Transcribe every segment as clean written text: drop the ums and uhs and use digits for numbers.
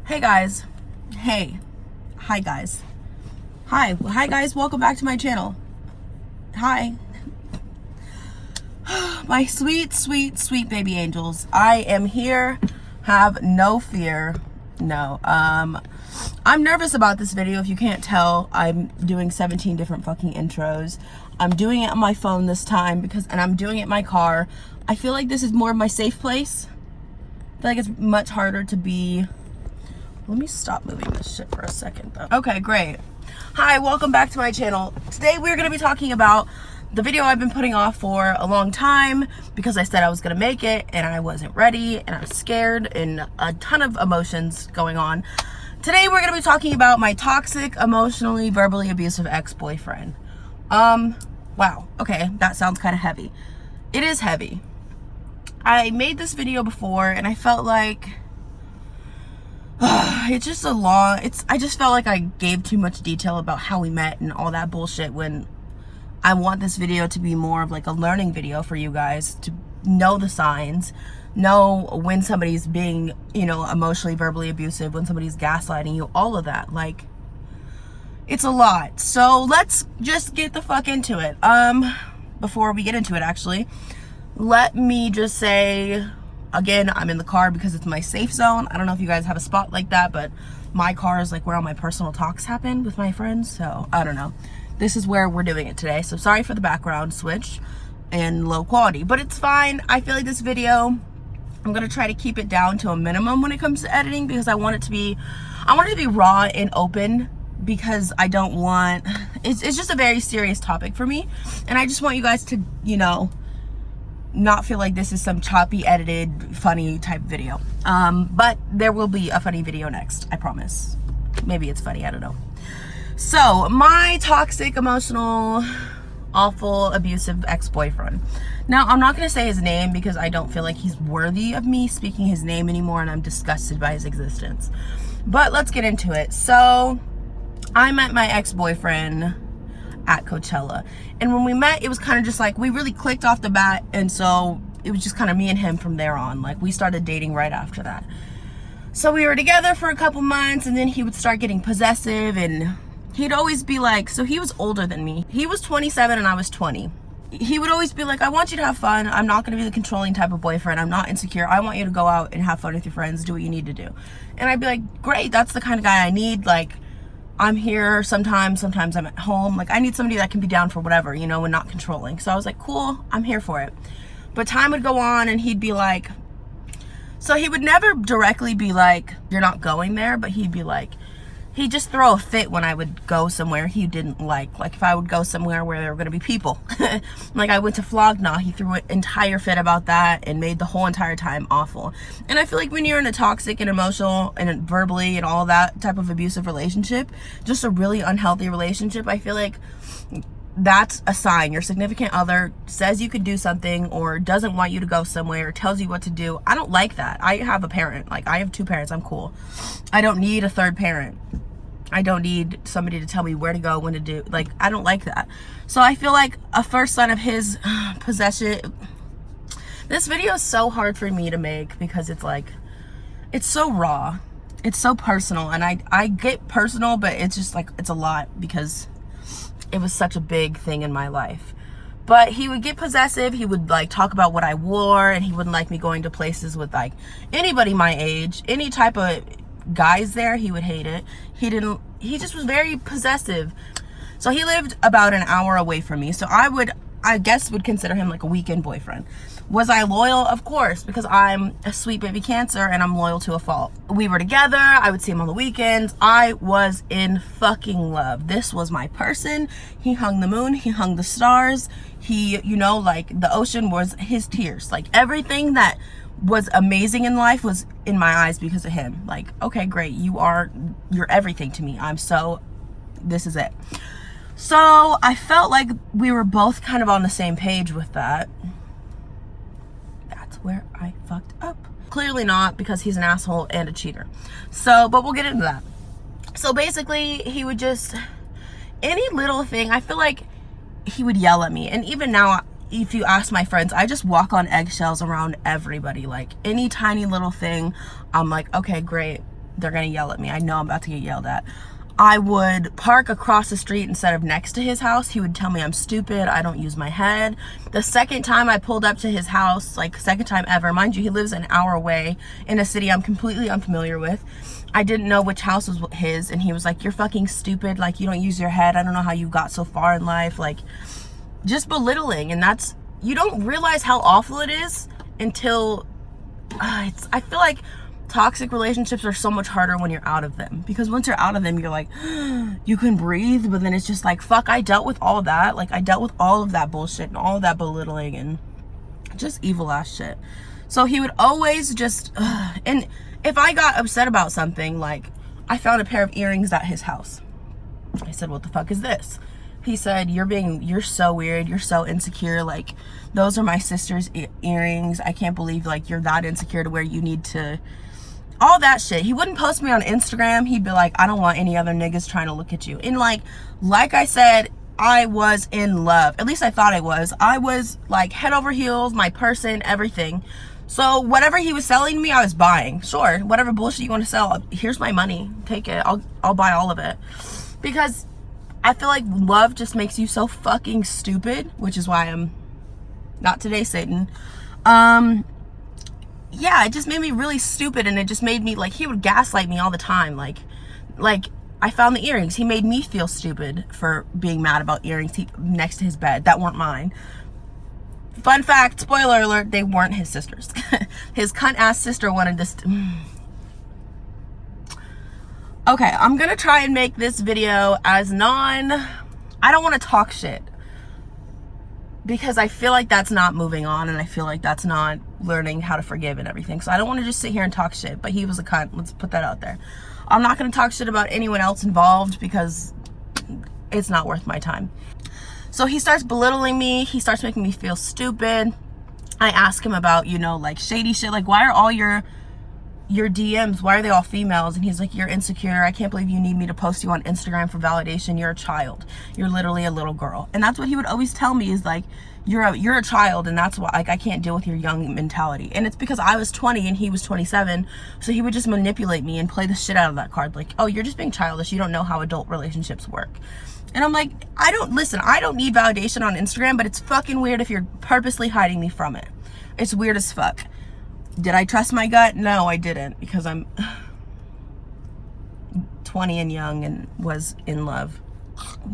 Hey guys. Hey. Hi guys. Hi. Hi guys. Welcome back to my channel. Hi. My sweet, sweet, sweet baby angels. I am here. Have no fear. No. I'm nervous about this video. If you can't tell, I'm doing 17 different fucking intros. I'm doing it on my phone this time and I'm doing it in my car. I feel like this is more of my safe place. I feel like it's much harder to be. Let me stop moving this shit for a second though. Okay, great. Hi, welcome back to my channel. Today we're gonna be talking about the video I've been putting off for a long time because I said I was gonna make it and I wasn't ready and I was scared and a ton of emotions going on. Today we're gonna be talking about my toxic, emotionally, verbally abusive ex-boyfriend. Wow, okay, that sounds kind of heavy. It is heavy. I made this video before and I felt like it's just I just felt like I gave too much detail about how we met and all that bullshit when I want this video to be more of like a learning video for you guys to know the signs, know when somebody's being, you know, emotionally, verbally abusive, when somebody's gaslighting you, all of that. Like, it's a lot. So let's just get the fuck into it. Before we get into it, actually, let me just say, again, I'm in the car because it's my safe zone. I don't know if you guys have a spot like that, but my car is like where all my personal talks happen with my friends. So I don't know. This is where we're doing it today. So sorry for the background switch and low quality, but it's fine. I feel like this video, I'm going to try to keep it down to a minimum when it comes to editing because I want it to be raw and open because I don't want, it's just a very serious topic for me. And I just want you guys to, you know, not feel like this is some choppy, edited, funny type video. But there will be a funny video next, I promise. Maybe it's funny, I don't know. So, my toxic, emotional, awful, abusive ex-boyfriend. Now, I'm not gonna say his name because I don't feel like he's worthy of me speaking his name anymore and I'm disgusted by his existence. But let's get into it. So, I met my ex-boyfriend at Coachella, and when we met, it was kind of just like we really clicked off the bat, and so it was just kind of me and him from there on. Like, we started dating right after that. So we were together for a couple months, and then he would start getting possessive, and he'd always be like, so he was older than me. He was 27 and I was 20. He would always be like, I want you to have fun. I'm not going to be the controlling type of boyfriend. I'm not insecure. I want you to go out and have fun with your friends, do what you need to do. And I'd be like, great, that's the kind of guy I need. Like, I'm here sometimes I'm at home. Like, I need somebody that can be down for whatever, you know, and not controlling. So I was like, cool, I'm here for it. But time would go on and he'd be like, so he would never directly be like, you're not going there, but he'd be like, he'd just throw a fit when I would go somewhere he didn't like. Like, if I would go somewhere where there were going to be people. Like, I went to Flogna, he threw an entire fit about that and made the whole entire time awful. And I feel like when you're in a toxic and emotional and verbally and all that type of abusive relationship, just a really unhealthy relationship, I feel like that's a sign. Your significant other says you could do something or doesn't want you to go somewhere or tells you what to do. I don't like that. I have a parent. Like, I have 2 parents. I'm cool. I don't need a third parent. I don't need somebody to tell me where to go, when to do. Like, I don't like that. So I feel like a first sign of his possession. This video is so hard for me to make because it's like, it's so raw. It's so personal. And I get personal, but it's just like, it's a lot because it was such a big thing in my life. But he would get possessive. He would like talk about what I wore, and he wouldn't like me going to places with like anybody my age, any type of guys there. He would hate it. He just was very possessive. So he lived about an hour away from me. So I guess would consider him like a weekend boyfriend. Was I loyal? Of course, because I'm a sweet baby Cancer and I'm loyal to a fault. We were together. I would see him on the weekends. I was in fucking love. This was my person. He hung the moon. He hung the stars. He, you know, like the ocean was his tears. Like, everything that was amazing in life was in my eyes because of him. Like, okay, great. You're everything to me. This is it. So I felt like we were both kind of on the same page with that. That's where I fucked up. Clearly not, because he's an asshole and a cheater. So, but we'll get into that. So basically, he would just, any little thing, I feel like he would yell at me. And even now, if you ask my friends, I just walk on eggshells around everybody. Like, any tiny little thing, I'm like, okay, great. they're gonna yell at me. I know I'm about to get yelled at. I would park across the street instead of next to his house. He would tell me I'm stupid, I don't use my head. The second time I pulled up to his house, like second time ever, mind you, he lives an hour away in a city I'm completely unfamiliar with. I didn't know which house was his, and he was like, you're fucking stupid, like you don't use your head, I don't know how you got so far in life, like just belittling. And that's, you don't realize how awful it is until I feel like toxic relationships are so much harder when you're out of them, because once you're out of them, you're like, you can breathe. But then it's just like, fuck, I dealt with all that. Like I dealt with all of that bullshit and all of that belittling and just evil ass shit. So he would always just and if I got upset about something, like I found a pair of earrings at his house, I said, what the fuck is this? He said, you're so weird, you're so insecure, like those are my sister's earrings, I can't believe like you're that insecure to where you need to, all that shit. He wouldn't post me on Instagram. He'd be like, I don't want any other niggas trying to look at you. And like I said, I was in love. At least I thought I was. I was like head over heels, my person, everything. So whatever he was selling me, I was buying. Sure, whatever bullshit you want to sell, here's my money. Take it. I'll buy all of it. Because I feel like love just makes you so fucking stupid, which is why I'm not today, Satan. Yeah, it just made me really stupid, and it just made me like, he would gaslight me all the time. Like I found the earrings. He made me feel stupid for being mad about earrings next to his bed that weren't mine. Fun fact, spoiler alert, they weren't his sister's. His cunt ass sister wanted this. Okay, I'm gonna try and make this video as I don't want to talk shit, because I feel like that's not moving on, and I feel like that's not learning how to forgive and everything. So I don't want to just sit here and talk shit, but he was a cunt. Let's put that out there. I'm not going to talk shit about anyone else involved because it's not worth my time. So he starts belittling me. He starts making me feel stupid. I ask him about, you know, like shady shit. Like, why are all your DMs, why are they all females? And he's like, you're insecure. I can't believe you need me to post you on Instagram for validation. You're a child. You're literally a little girl. And that's what he would always tell me, is like, you're a child, and that's why, like, I can't deal with your young mentality. And it's because I was 20 and he was 27, so he would just manipulate me and play the shit out of that card. Like, oh, you're just being childish. You don't know how adult relationships work. And I'm like, I don't need validation on Instagram, but it's fucking weird if you're purposely hiding me from it. It's weird as fuck. Did I trust my gut? No, I didn't, because I'm 20 and young and was in love.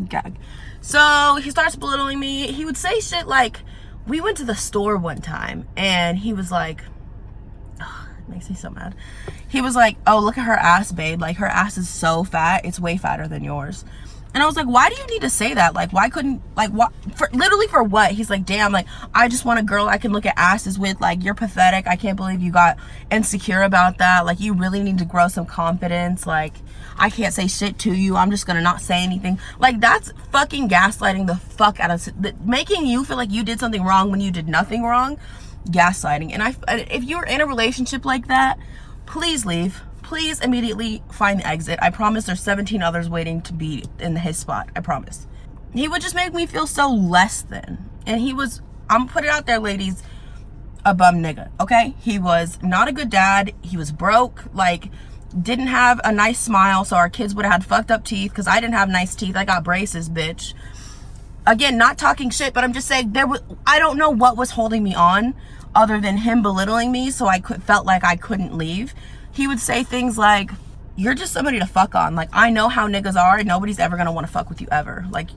Gag. So he starts belittling me. He would say shit like, we went to the store one time and he was like, oh, it makes me so mad. He was like, oh, look at her ass, babe. Like, her ass is so fat. It's way fatter than yours. And I was like, why do you need to say that? Like, why couldn't, like, what, literally for what? He's like, damn, like, I just want a girl I can look at asses with. Like, you're pathetic. I can't believe you got insecure about that. Like, you really need to grow some confidence. Like, I can't say shit to you. I'm just gonna not say anything. Like, that's fucking gaslighting the fuck out of, making you feel like you did something wrong when you did nothing wrong. Gaslighting. And if you're in a relationship like that, please leave. Please immediately find the exit. I promise there's 17 others waiting to be in his spot. I promise. He would just make me feel so less than. And he was, I'm gonna put it out there, ladies, a bum nigga, okay? He was not a good dad. He was broke, like, didn't have a nice smile, so our kids would have had fucked up teeth, because I didn't have nice teeth. I got braces, bitch. Again, not talking shit, but I'm just saying, I don't know what was holding me on other than him belittling me, so I felt like I couldn't leave. He would say things like, you're just somebody to fuck on. Like, I know how niggas are, and nobody's ever gonna want to fuck with you ever. Like,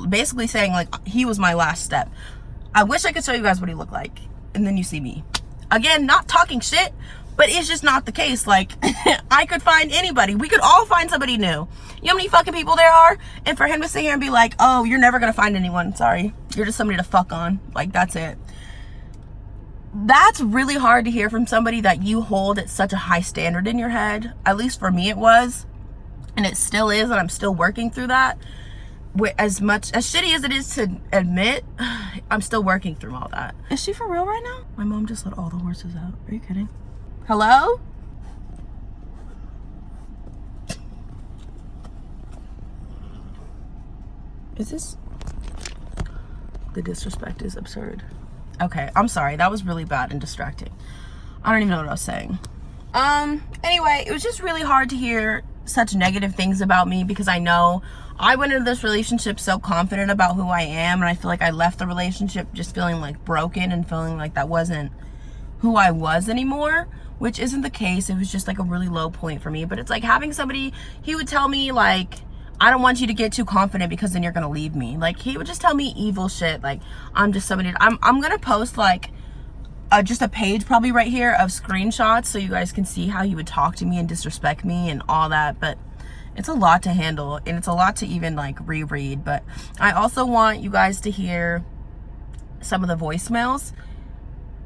basically saying, like, he was my last step. I wish I could show you guys what he looked like, and then you see me. Again, not talking shit, but it's just not the case. Like, I could find anybody. We could all find somebody new. You know how many fucking people there are? And for him to sit here and be like, oh, you're never gonna find anyone. Sorry. You're just somebody to fuck on. Like, that's it. That's really hard to hear from somebody that you hold at such a high standard in your head. At least for me it was, and it still is, and I'm still working through that. As shitty as it is to admit, I'm still working through all that. Is she for real right now? My mom just let all the horses out. Are you kidding? Hello? Is this? The disrespect is absurd. Okay, I'm sorry. That was really bad and distracting. I don't even know what I was saying. Anyway, it was just really hard to hear such negative things about me, because I know I went into this relationship so confident about who I am, and I feel like I left the relationship just feeling like broken and feeling like that wasn't who I was anymore, which isn't the case. It was just like a really low point for me. But it's like having somebody, he would tell me like, I don't want you to get too confident because then you're gonna leave me. Like, he would just tell me evil shit. Like, I'm just somebody, I'm gonna post like just a page probably right here of screenshots so you guys can see how he would talk to me and disrespect me and all that. But it's a lot to handle, and it's a lot to even like reread. But I also want you guys to hear some of the voicemails,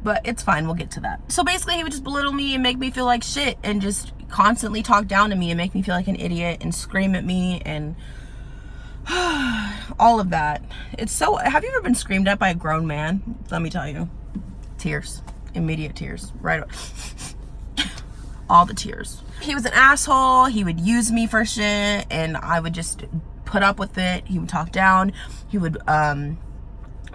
but it's fine, we'll get to that. So basically, he would just belittle me and make me feel like shit, and just constantly talk down to me and make me feel like an idiot and scream at me and all of that. It's so, have you ever been screamed at by a grown man? Let me tell you. Tears, immediate tears, right away. All the tears. He was an asshole. He would use me for shit, and I would just put up with it. He would talk down. He would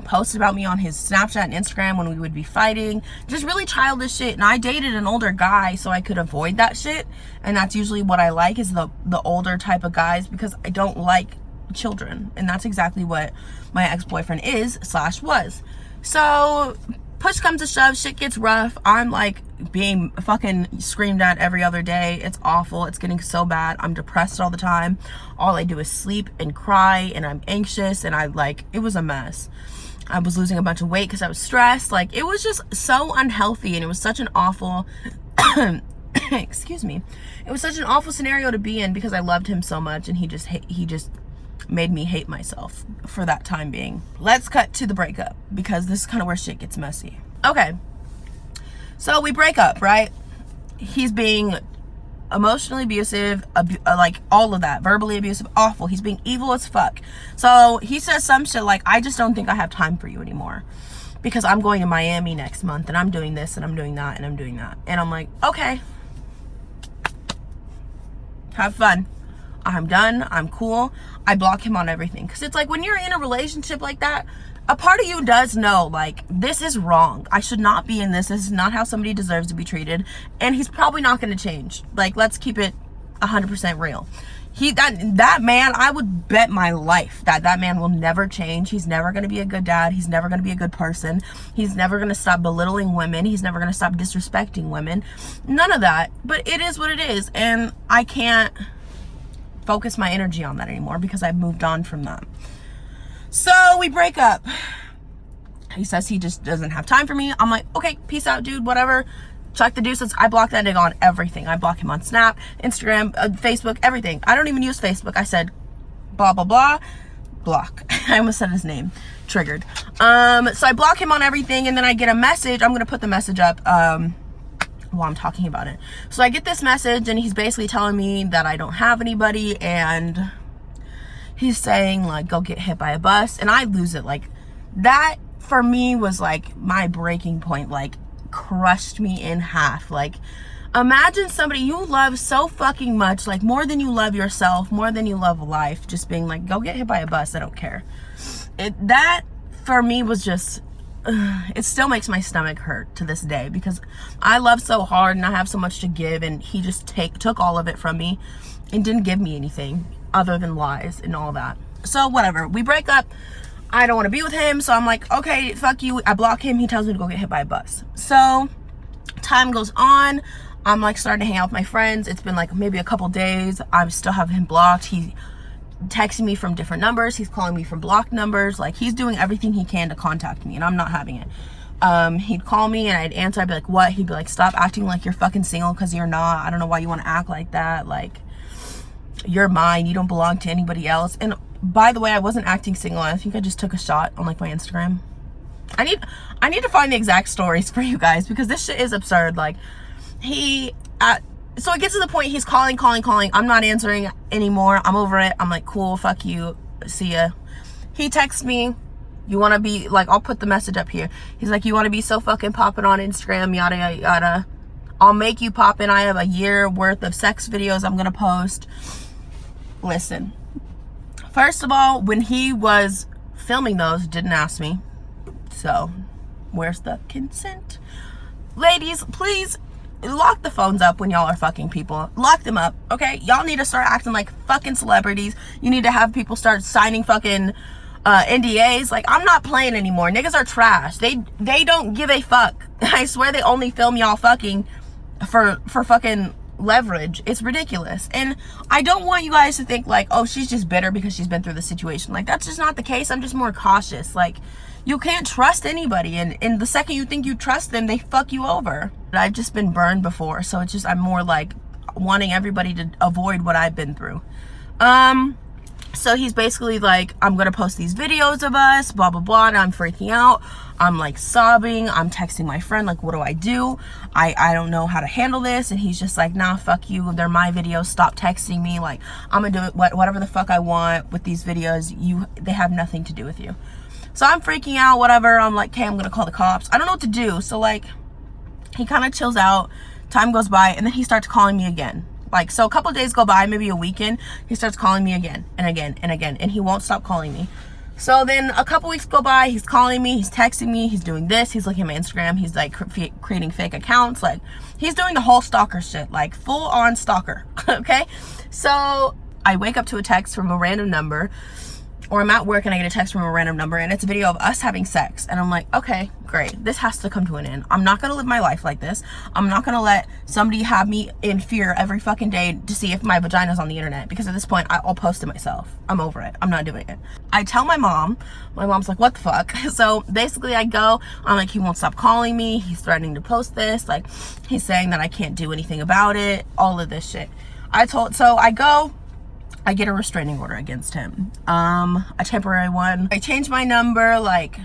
post about me on his Snapchat and Instagram when we would be fighting. Just really childish shit. And I dated an older guy so I could avoid that shit, and that's usually what I like, is the older type of guys, because I don't like children, and that's exactly what my ex-boyfriend was. So push comes to shove, shit gets rough. I'm like being fucking screamed at every other day. It's awful. It's getting so bad. I'm depressed all the time. All I do is sleep and cry, and I'm anxious, and it was a mess. I was losing a bunch of weight because I was stressed. Like, it was just so unhealthy, and it was such an awful excuse me. It was such an awful scenario to be in, because I loved him so much, and he just made me hate myself for that time being. Let's cut to the breakup, because this is kind of where shit gets messy. Okay, so we break up, right? He's being emotionally abusive, like all of that, verbally abusive, awful. He's being evil as fuck. So he says some shit like, I just don't think I have time for you anymore, because I'm going to Miami next month, and I'm doing this, and I'm doing that, and I'm doing that. And I'm like, okay, have fun. I'm done. I'm cool. I block him on everything. Because it's like, when you're in a relationship like that, a part of you does know, like, this is wrong. I should not be in this. This is not how somebody deserves to be treated. And he's probably not going to change. Like, let's keep it 100% real. That man, I would bet my life that man will never change. He's never going to be a good dad. He's never going to be a good person. He's never going to stop belittling women. He's never going to stop disrespecting women. None of that. But it is what it is. And I can't focus my energy on that anymore, because I've moved on from that. So we break up. He says he just doesn't have time for me. I'm like, okay, peace out, dude, whatever. Check the deuces. I block that nigga on everything. I block him on Snap, Instagram, Facebook, everything. I don't even use Facebook. I said blah blah blah, block. I almost said his name. Triggered. So I block him on everything, and then I get a message. I'm gonna put the message up while I'm talking about it. So I get this message, and he's basically telling me that I don't have anybody, and he's saying like, go get hit by a bus. And I lose it. Like, that for me was like my breaking point, like crushed me in half. Like, imagine somebody you love so fucking much, like more than you love yourself, more than you love life, just being like, go get hit by a bus, I don't care. That for me was just it still makes my stomach hurt to this day, because I love so hard and I have so much to give, and he just took all of it from me and didn't give me anything other than lies and all that. So whatever, we break up. I don't want to be with him, so I'm like, okay, fuck you. I block him. He tells me to go get hit by a bus. So time goes on. I'm like starting to hang out with my friends. It's been like maybe a couple days. I still have him blocked. He texting me from different numbers. He's calling me from blocked numbers. Like, he's doing everything he can to contact me, and I'm not having it. He'd call me and I'd answer. I'd be like, what? He'd be like, stop acting like you're fucking single, because you're not. I don't know why you want to act like that. Like, you're mine. You don't belong to anybody else. And by the way, I wasn't acting single. I think I just took a shot on like my Instagram. I need to find the exact stories for you guys, because this shit is absurd. Like, so it gets to the point he's calling. I'm not answering anymore. I'm over it. I'm like, cool, fuck you, see ya. He texts me, you want to be like, I'll put the message up here. He's like, you want to be so fucking popping on Instagram, yada yada yada. I'll make you pop in. I have a year worth of sex videos I'm gonna post. Listen, first of all, when he was filming those, didn't ask me. So where's the consent? Ladies, please lock the phones up when y'all are fucking people. Lock them up, okay? Y'all need to start acting like fucking celebrities. You need to have people start signing fucking NDAs. Like, I'm not playing anymore. Niggas are trash. They don't give a fuck. I swear they only film y'all fucking for fucking leverage. It's ridiculous. And I don't want you guys to think like, oh, she's just bitter because she's been through the situation. Like, that's just not the case. I'm just more cautious. Like, you can't trust anybody, and the second you think you trust them, they fuck you over. I've just been burned before, so it's just, I'm more like wanting everybody to avoid what I've been through. So he's basically like, I'm gonna post these videos of us, blah blah blah, and I'm freaking out. I'm like sobbing. I'm texting my friend like, what do? I don't know how to handle this. And he's just like, nah, fuck you, they're my videos, stop texting me. Like, I'm gonna do it whatever the fuck I want with these videos. They have nothing to do with you. So I'm freaking out, whatever. I'm like, okay, I'm gonna call the cops. I don't know what to do. So like, he kind of chills out, time goes by, and then he starts calling me again. Like, so a couple of days go by, maybe a weekend, he starts calling me again and again and again, and he won't stop calling me. So then a couple weeks go by, he's calling me, he's texting me, he's doing this, he's looking at my Instagram, he's like creating fake accounts, like he's doing the whole stalker shit, like full on stalker. Okay, so I wake up to a text from a random number, or I'm at work and I get a text from a random number, and it's a video of us having sex. And I'm like, okay, great. This has to come to an end. I'm not gonna live my life like this. I'm not gonna let somebody have me in fear every fucking day to see if my vagina's on the internet, because at this point, I'll post it myself. I'm over it. I'm not doing it. I tell my mom. My mom's like, what the fuck? So basically I go, I'm like, he won't stop calling me. He's threatening to post this. Like, he's saying that I can't do anything about it. All of this shit. So I go, I get a restraining order against him, a temporary one. I change my number, like,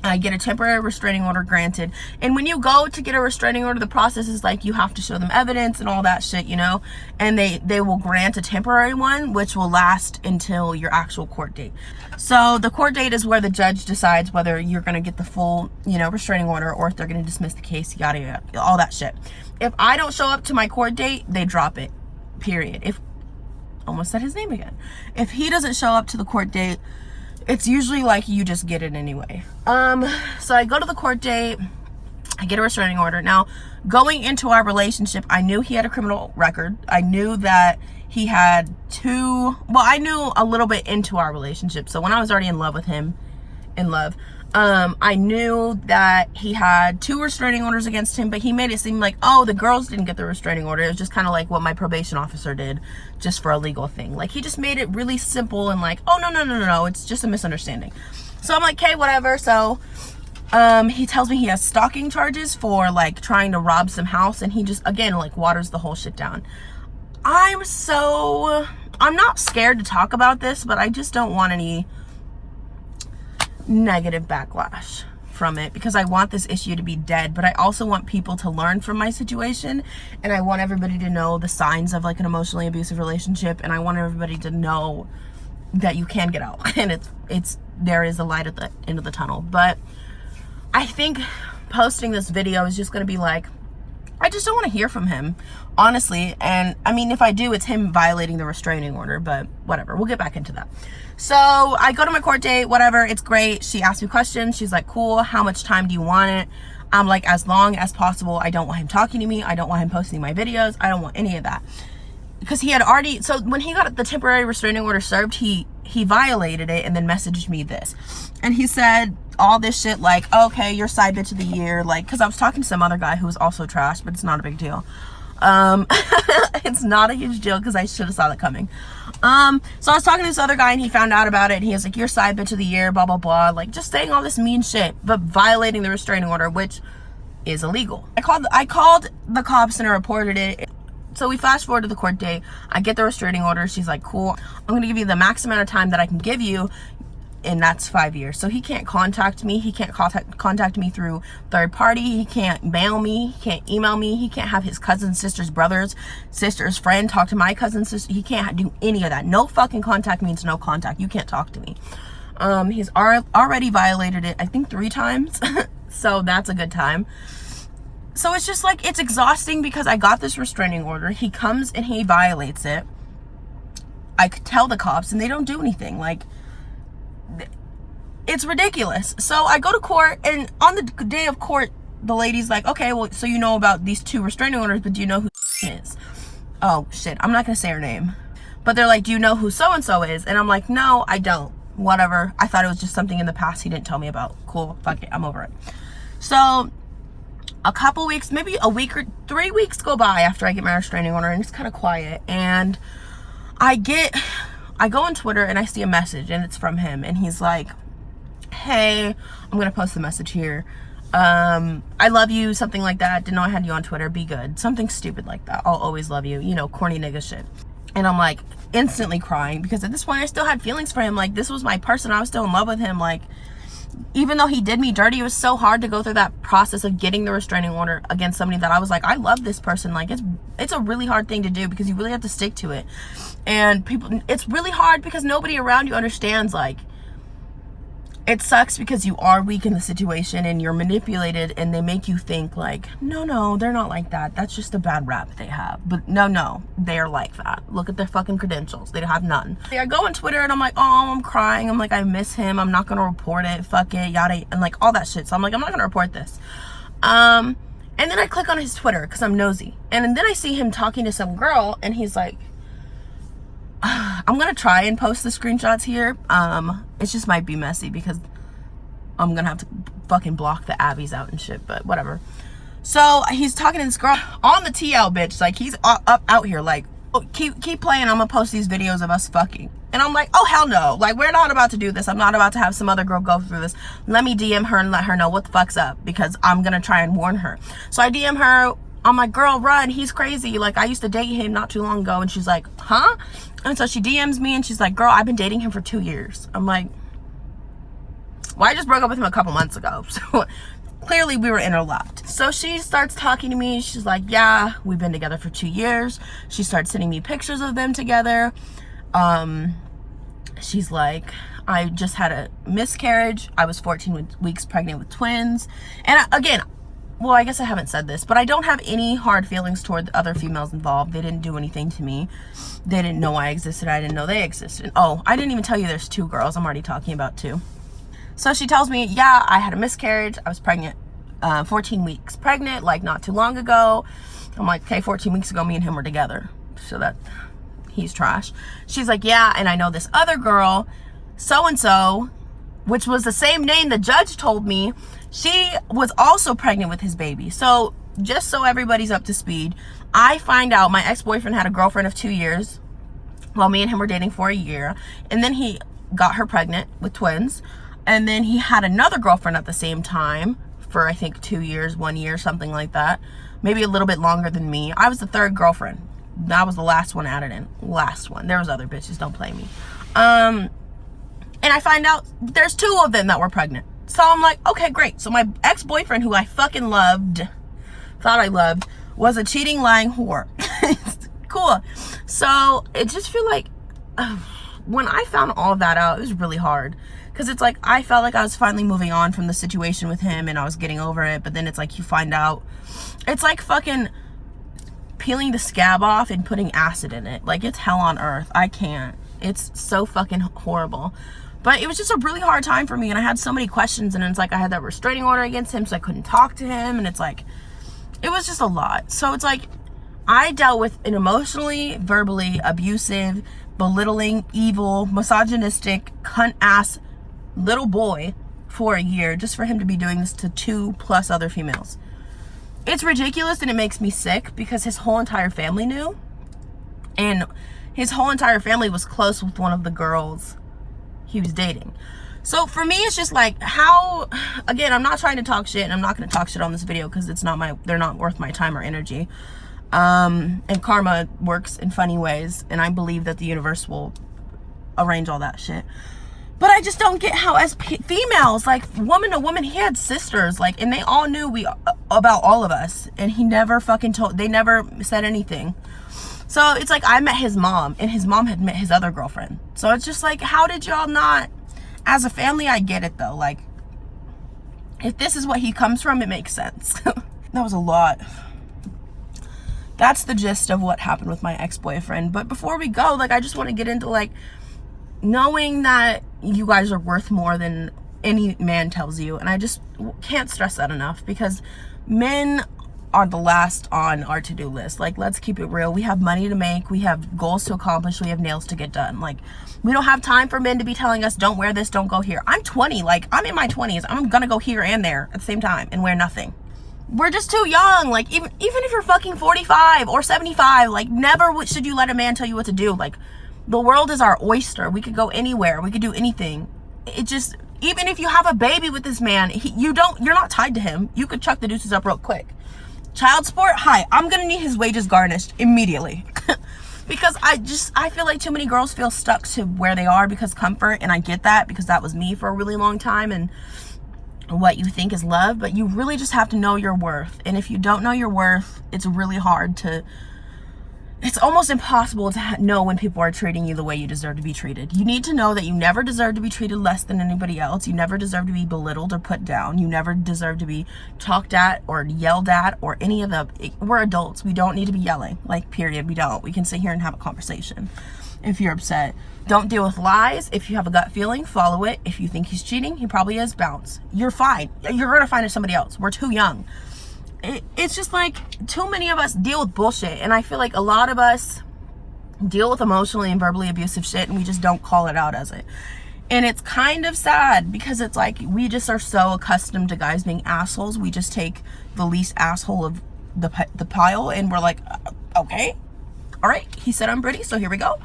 I get a temporary restraining order granted. And when you go to get a restraining order, the process is like, you have to show them evidence and all that shit, you know, and they will grant a temporary one, which will last until your actual court date. So the court date is where the judge decides whether you're going to get the full, you know, restraining order, or if they're going to dismiss the case, yada, yada, all that shit. If I don't show up to my court date, they drop it, period. Almost said his name again. If he doesn't show up to the court date, it's usually like you just get it anyway. So I go to the court date, I get a restraining order. Now, going into our relationship, I knew he had a criminal record. I knew that he had I knew a little bit into our relationship. So when I was already in love with him, I knew that he had 2 restraining orders against him, but he made it seem like, oh, the girls didn't get the restraining order. It was just kind of like what my probation officer did, just for a legal thing. Like, he just made it really simple and like, oh, no, it's just a misunderstanding. So I'm like, okay, whatever. So he tells me he has stalking charges for like trying to rob some house, and he just, again, like waters the whole shit down. I'm not scared to talk about this, but I just don't want any negative backlash from it, because I want this issue to be dead, but I also want people to learn from my situation, and I want everybody to know the signs of like an emotionally abusive relationship, and I want everybody to know that you can get out, and there is a light at the end of the tunnel. But I think posting this video is just going to be like, I just don't want to hear from him, honestly. And I mean, if I do, it's him violating the restraining order, but whatever, we'll get back into that. So I go to my court date, whatever, it's great. She asks me questions. She's like, cool, how much time do you want it? I'm like, as long as possible. I don't want him talking to me. I don't want him posting my videos. I don't want any of that. Because he had already, so when he got the temporary restraining order served, he violated it and then messaged me this. And he said all this shit like, okay, you're side bitch of the year. Like, because I was talking to some other guy who was also trash, but it's not a big deal. It's not a huge deal because I should have saw that coming. So I was talking to this other guy and he found out about it, and he was like, you're side bitch of the year, blah, blah, blah. Like, just saying all this mean shit, but violating the restraining order, which is illegal. I called the cops and I reported it. So we flash forward to the court date. I get the restraining order. She's like, cool, I'm going to give you the max amount of time that I can give you, and that's 5 years. So he can't contact me. He can't contact me through third party. He can't mail me. He can't email me. He can't have his cousin's sister's brother's sister's friend talk to my cousin's sister. He can't do any of that. No fucking contact means no contact. You can't talk to me. He's already violated it, I think 3 times. So that's a good time. So it's just like, it's exhausting because I got this restraining order. He comes and he violates it. I could tell the cops and they don't do anything. Like, it's ridiculous. So I go to court, and on the day of court, the lady's like, okay, well, so you know about these 2 restraining orders, but do you know who is? Oh shit, I'm not gonna say her name. But they're like, do you know who so-and-so is? And I'm like, no, I don't. Whatever. I thought it was just something in the past he didn't tell me about. Cool, fuck it, I'm over it. So a couple weeks, maybe a week or 3 weeks go by after I get my restraining order, and it's kind of quiet. And I go on Twitter and I see a message, and it's from him, and he's like, hey, I'm gonna post the message here. I love you, something like that. Didn't know I had you on Twitter. Be good. Something stupid like that. I'll always love you. You know, corny nigga shit. And I'm like instantly crying, because at this point I still had feelings for him. Like, this was my person. I was still in love with him. Like, even though he did me dirty, it was so hard to go through that process of getting the restraining order against somebody that I was like, I love this person. Like, it's a really hard thing to do, because you really have to stick to it. And people, it's really hard because nobody around you understands. Like, it sucks because you are weak in the situation and you're manipulated, and they make you think like, no, they're not like that. That's just a bad rap they have. But no, they're like that. Look at their fucking credentials. They have none. I go on Twitter and I'm like, oh, I'm crying. I'm like, I miss him. I'm not going to report it. Fuck it, yada, and like all that shit. So I'm like, I'm not going to report this. And then I click on his Twitter because I'm nosy. And then I see him talking to some girl, and he's like, I'm gonna try and post the screenshots here. It just might be messy because I'm gonna have to fucking block the Abbies out and shit, but whatever. So he's talking to this girl on the TL, bitch. Like, he's up out here like, oh, keep playing, I'm gonna post these videos of us fucking. And I'm like, oh hell no, like, we're not about to do this. I'm not about to have some other girl go through this. Let me DM her and let her know what the fuck's up, because I'm gonna try and warn her. So I DM her. I'm like, girl, run, he's crazy. Like, I used to date him not too long ago. And she's like, huh? And so she DMs me and she's like, girl, I've been dating him for 2 years. I'm like, well, I just broke up with him a couple months ago. So clearly we were interlocked. So she starts talking to me. She's like, yeah, we've been together for 2 years. She starts sending me pictures of them together. She's like, I just had a miscarriage. I was 14 weeks pregnant with twins. And again, well, I guess I haven't said this, but I don't have any hard feelings toward the other females involved. They didn't do anything to me. They didn't know I existed. I didn't know they existed. Oh, I didn't even tell you there's 2 girls. I'm already talking about 2. So she tells me, yeah, I had a miscarriage. I was pregnant, 14 weeks pregnant, like not too long ago. I'm like, okay, 14 weeks ago, me and him were together. So that, he's trash. She's like, yeah, and I know this other girl, so-and-so, which was the same name the judge told me. She was also pregnant with his baby. So just so everybody's up to speed, I find out my ex-boyfriend had a girlfriend of 2 years while me and him were dating for a year. And then he got her pregnant with twins. And then he had another girlfriend at the same time for, I think, 2 years, 1 year, something like that. Maybe a little bit longer than me. I was the 3rd girlfriend. That was the last one added in. Last one. There was other bitches. Don't play me. And I find out there's 2 of them that were pregnant. So I'm like, okay, great. So my ex-boyfriend, who I fucking loved, thought I loved, was a cheating, lying whore. Cool. So it just feel like when I found all of that out, it was really hard. Because it's like, I felt like I was finally moving on from the situation with him and I was getting over it. But then it's like, you find out, it's like fucking peeling the scab off and putting acid in it. Like, it's hell on earth. I can't. It's so fucking horrible. But it was just a really hard time for me, and I had so many questions, and it's like I had that restraining order against him, so I couldn't talk to him, and it's like, it was just a lot. So it's like, I dealt with an emotionally, verbally abusive, belittling, evil, misogynistic, cunt-ass little boy for a year, just for him to be doing this to 2+ other females. It's ridiculous, and it makes me sick, because his whole entire family knew, and his whole entire family was close with one of the girls he was dating. So for me, it's just like, how, again, I'm not trying to talk shit, and I'm not going to talk shit on this video because it's not they're not worth my time or energy. And karma works in funny ways, and I believe that the universe will arrange all that shit. But I just don't get how, as females, like, woman to woman, he had sisters, like, and they all knew about all of us, and he never fucking they never said anything. So it's like, I met his mom, and his mom had met his other girlfriend. So it's just like, how did y'all not, as a family, I get it though. Like, if this is what he comes from, it makes sense. That was a lot. That's the gist of what happened with my ex-boyfriend. But before we go, like, I just want to get into, like, knowing that you guys are worth more than any man tells you. And I just can't stress that enough, because men are the last on our to-do list. Like, let's keep it real. We have money to make, we have goals to accomplish, we have nails to get done. Like, we don't have time for men to be telling us, don't wear this, don't go here. I'm 20, like, I'm in my 20s. I'm gonna go here and there at the same time and wear nothing. We're just too young. Like, even if you're fucking 45 or 75, like, never should you let a man tell you what to do. Like, the world is our oyster. We could go anywhere, we could do anything. It just, even if you have a baby with this man, you're not tied to him. You could chuck the deuces up real quick. Child support, hi, I'm gonna need his wages garnished immediately. Because I feel like too many girls feel stuck to where they are because comfort, and I get that, because that was me for a really long time, and what you think is love. But you really just have to know your worth. And if you don't know your worth, it's really hard to, it's almost impossible to know when people are treating you the way you deserve to be treated. You need to know that you never deserve to be treated less than anybody else. You never deserve to be belittled or put down. You never deserve to be talked at or yelled at or any of the, we're adults. We don't need to be yelling, like, period. We don't. We can sit here and have a conversation. If you're upset, don't deal with lies. If you have a gut feeling, follow it. If you think he's cheating, he probably is, bounce. You're fine. You're going to find it somebody else. We're too young. It's just like, too many of us deal with bullshit, and I feel like a lot of us deal with emotionally and verbally abusive shit, and we just don't call it out as it. And it's kind of sad, because it's like, we just are so accustomed to guys being assholes. We just take the least asshole of the pile, and we're like, okay, all right, he said I'm pretty, so here we go.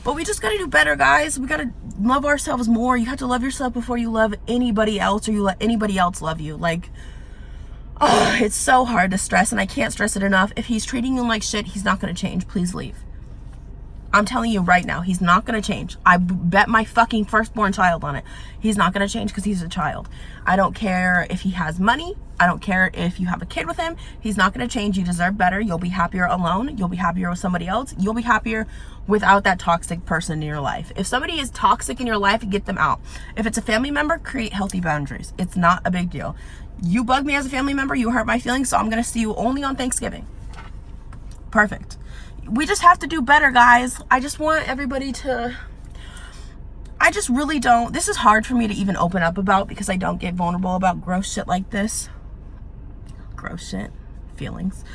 But we just gotta do better, guys. We gotta love ourselves more. You have to love yourself before you love anybody else, or you let anybody else love you. Like, oh, it's so hard to stress, and I can't stress it enough. If he's treating you like shit, he's not gonna change. Please leave. I'm telling you right now, he's not gonna change. I bet my fucking firstborn child on it. He's not gonna change, because he's a child. I don't care if he has money. I don't care if you have a kid with him. He's not gonna change. You deserve better. You'll be happier alone. You'll be happier with somebody else. You'll be happier without that toxic person in your life. If somebody is toxic in your life, get them out. If it's a family member, create healthy boundaries. It's not a big deal. You bug me as a family member, you hurt my feelings, so I'm gonna see you only on Thanksgiving. Perfect. We just have to do better, guys. I just want everybody to, I just really don't, this is hard for me to even open up about, because I don't get vulnerable about gross shit like this. Gross shit, feelings.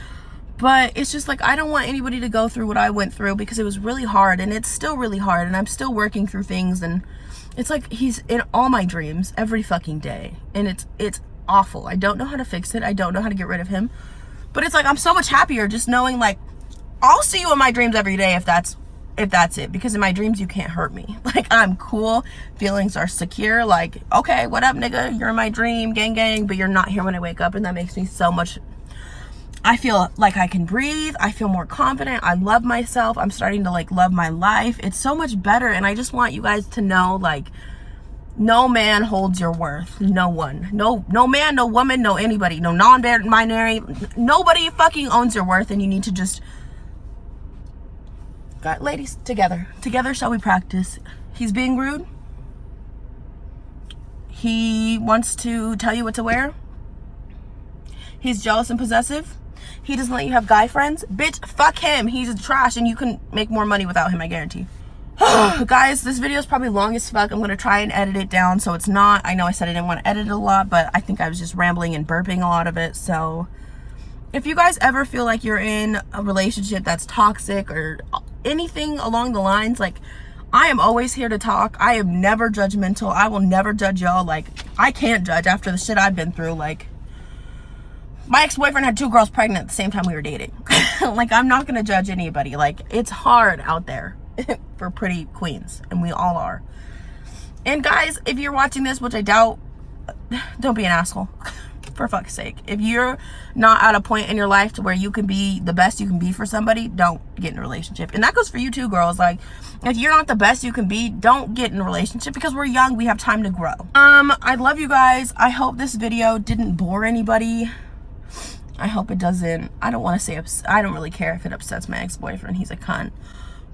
But it's just like, I don't want anybody to go through what I went through, because it was really hard, and it's still really hard, and I'm still working through things, and it's like, he's in all my dreams every fucking day, and it's awful. I don't know how to fix it. I don't know how to get rid of him, but it's like, I'm so much happier just knowing, like, I'll see you in my dreams every day if that's it, because in my dreams you can't hurt me. Like, I'm cool, feelings are secure, like, okay, what up, nigga, you're in my dream, gang gang, but you're not here when I wake up, and that makes me so much, I feel like I can breathe. I feel more confident. I love myself. I'm starting to, like, love my life. It's so much better, and I just want you guys to know, like, no man holds your worth. No one. No man, no woman, no anybody, no non-binary. Nobody fucking owns your worth, and you need to just, God, ladies, together shall we practice. He's being rude. He wants to tell you what to wear. He's jealous and possessive. He doesn't let you have guy friends. Bitch, fuck him. He's trash, and you can make more money without him, I guarantee. Guys, this video is probably long as fuck. I'm gonna try and edit it down so it's not, I know I said I didn't want to edit it a lot, but I think I was just rambling and burping a lot of it. So if you guys ever feel like you're in a relationship that's toxic or anything along the lines, like, I am always here to talk. I am never judgmental. I will never judge y'all. Like, I can't judge after the shit I've been through. Like, my ex-boyfriend had 2 girls pregnant at the same time we were dating. Like, I'm not gonna judge anybody. Like, it's hard out there for pretty queens, and we all are. And guys, if you're watching this, which I doubt, don't be an asshole. For fuck's sake. If you're not at a point in your life to where you can be the best you can be for somebody, don't get in a relationship. And that goes for you too, girls. Like, if you're not the best you can be, don't get in a relationship, because we're young, we have time to grow. I love you guys. I hope this video didn't bore anybody. I hope it doesn't. I don't want to say, I don't really care if it upsets my ex-boyfriend. He's a cunt.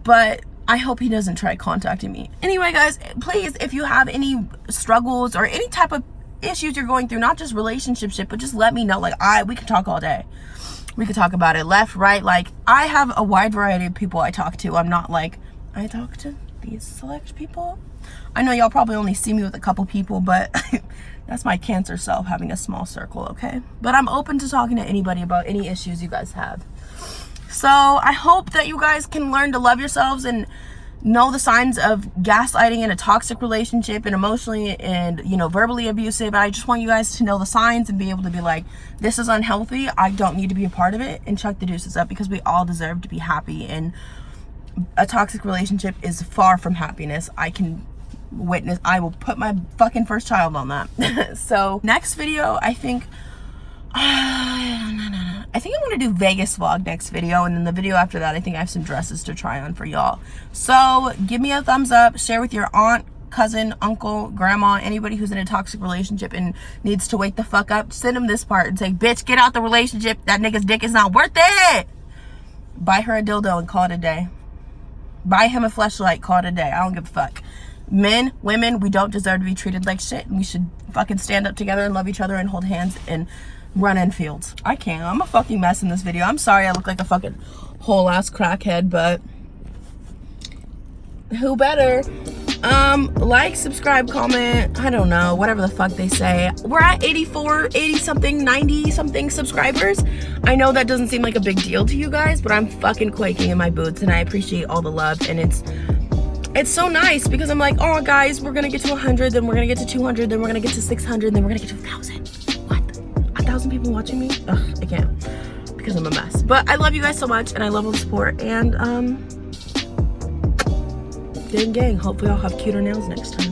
But I hope he doesn't try contacting me. Anyway, guys, please, if you have any struggles or any type of issues you're going through, not just relationship shit, but just let me know. Like, we can talk all day. We could talk about it left, right. Like, I have a wide variety of people I talk to. I'm not like, I talk to these select people. I know y'all probably only see me with a couple people, but that's my Cancer self having a small circle, okay? But I'm open to talking to anybody about any issues you guys have. So I hope that you guys can learn to love yourselves and know the signs of gaslighting in a toxic relationship and emotionally and, you know, verbally abusive. I just want you guys to know the signs and be able to be like, this is unhealthy, I don't need to be a part of it, and chuck the deuces up, because we all deserve to be happy, and a toxic relationship is far from happiness. I can witness, I will put my fucking first child on that. So next video, I think I'm gonna do Vegas vlog next video, and then the video after that, I think I have some dresses to try on for y'all. So give me a thumbs up, share with your aunt, cousin, uncle, grandma, anybody who's in a toxic relationship and needs to wake the fuck up. Send them this part and say, bitch, get out the relationship, that nigga's dick is not worth it. Buy her a dildo and call it a day. Buy him a fleshlight, call it a day. I don't give a fuck. Men, women, we don't deserve to be treated like shit, and we should fucking stand up together and love each other and hold hands and run in fields. I can't. I'm a fucking mess in this video. I'm sorry I look like a fucking whole ass crackhead, but who better? Like, subscribe, comment, I don't know, whatever the fuck they say. We're at 84, 80 something, 90 something subscribers. I know that doesn't seem like a big deal to you guys, but I'm fucking quaking in my boots, and I appreciate all the love, and it's so nice, because I'm like, oh guys, we're gonna get to 100, then we're gonna get to 200, then we're gonna get to 600, then we're gonna get to 1,000. What? 1,000 people watching me? Ugh, I can't, because I'm a mess. But I love you guys so much, and I love all the support, and gang, hopefully I'll have cuter nails next time.